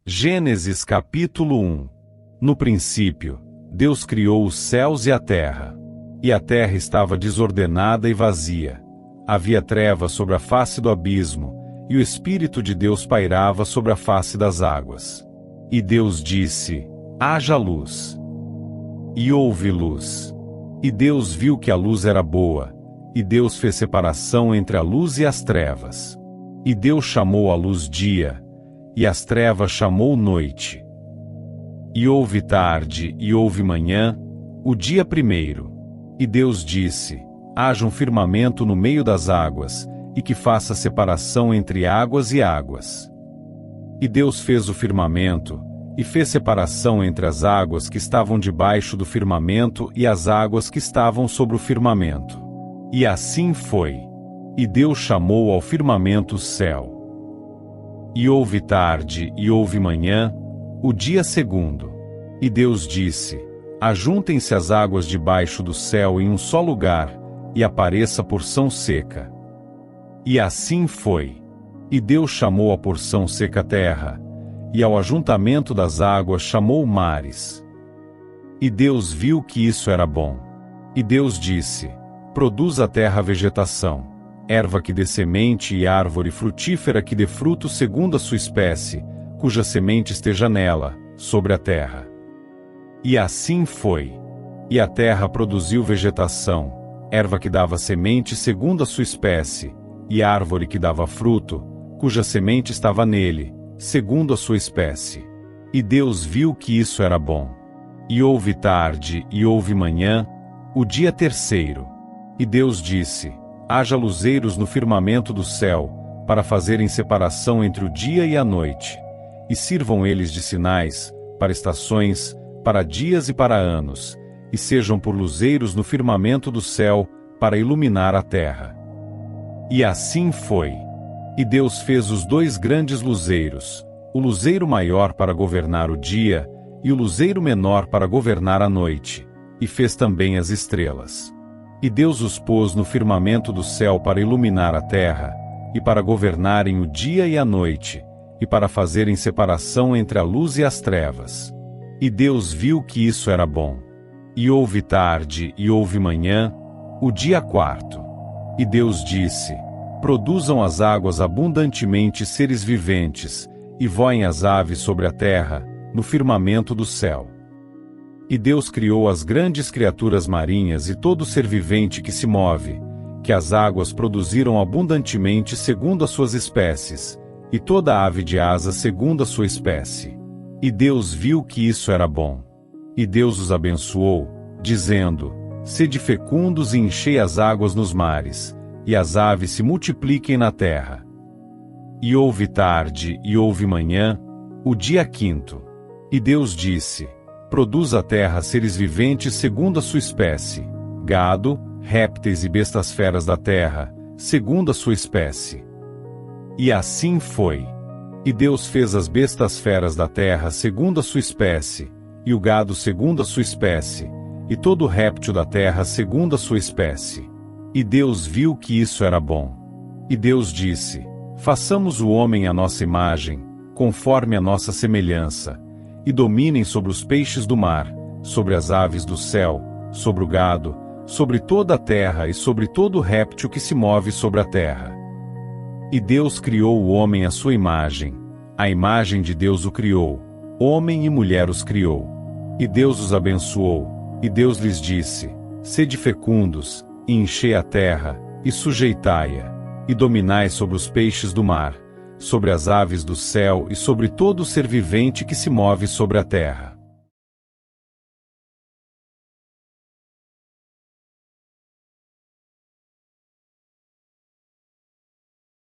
Gênesis capítulo 1. No princípio, Deus criou os céus e a terra. E a terra estava desordenada e vazia. Havia trevas sobre a face do abismo, e o Espírito de Deus pairava sobre a face das águas. E Deus disse: haja luz. E houve luz. E Deus viu que a luz era boa, e Deus fez separação entre a luz e as trevas. E Deus chamou a luz dia, e as trevas chamou noite. E houve tarde e houve manhã, o dia primeiro. E Deus disse: haja um firmamento no meio das águas, e que faça separação entre águas e águas. E Deus fez o firmamento, e fez separação entre as águas que estavam debaixo do firmamento e as águas que estavam sobre o firmamento. E assim foi. E Deus chamou ao firmamento céu. E houve tarde e houve manhã, o dia segundo. E Deus disse: ajuntem-se as águas debaixo do céu em um só lugar, e apareça porção seca. E assim foi. E Deus chamou a porção seca terra, e ao ajuntamento das águas chamou mares. E Deus viu que isso era bom. E Deus disse: produz a terra vegetação, erva que dê semente e árvore frutífera que dê fruto segundo a sua espécie, cuja semente esteja nela, sobre a terra. E assim foi. E a terra produziu vegetação, erva que dava semente segundo a sua espécie, e árvore que dava fruto, cuja semente estava nele, segundo a sua espécie. E Deus viu que isso era bom. E houve tarde e houve manhã, o dia terceiro. E Deus disse: haja luzeiros no firmamento do céu, para fazerem separação entre o dia e a noite, e sirvam eles de sinais, para estações, para dias e para anos, e sejam por luzeiros no firmamento do céu, para iluminar a terra. E assim foi. E Deus fez os dois grandes luzeiros, o luzeiro maior para governar o dia, e o luzeiro menor para governar a noite, e fez também as estrelas. E Deus os pôs no firmamento do céu para iluminar a terra, e para governarem o dia e a noite, e para fazerem separação entre a luz e as trevas. E Deus viu que isso era bom. E houve tarde e houve manhã, o dia quarto. E Deus disse: produzam as águas abundantemente seres viventes, e voem as aves sobre a terra, no firmamento do céu. E Deus criou as grandes criaturas marinhas e todo ser vivente que se move, que as águas produziram abundantemente segundo as suas espécies, e toda ave de asa segundo a sua espécie. E Deus viu que isso era bom. E Deus os abençoou, dizendo: sede fecundos e enchei as águas nos mares, e as aves se multipliquem na terra. E houve tarde e houve manhã, o dia quinto. E Deus disse: produz a terra seres viventes segundo a sua espécie, gado, répteis e bestas feras da terra, segundo a sua espécie. E assim foi. E Deus fez as bestas feras da terra segundo a sua espécie, e o gado segundo a sua espécie, e todo réptil da terra segundo a sua espécie. E Deus viu que isso era bom. E Deus disse: façamos o homem à nossa imagem, conforme a nossa semelhança, e dominem sobre os peixes do mar, sobre as aves do céu, sobre o gado, sobre toda a terra e sobre todo réptil que se move sobre a terra. E Deus criou o homem à sua imagem, a imagem de Deus o criou, homem e mulher os criou. E Deus os abençoou, e Deus lhes disse: sede fecundos, e enchei a terra, e sujeitai-a, e dominai sobre os peixes do mar, sobre as aves do céu e sobre todo ser vivente que se move sobre a terra.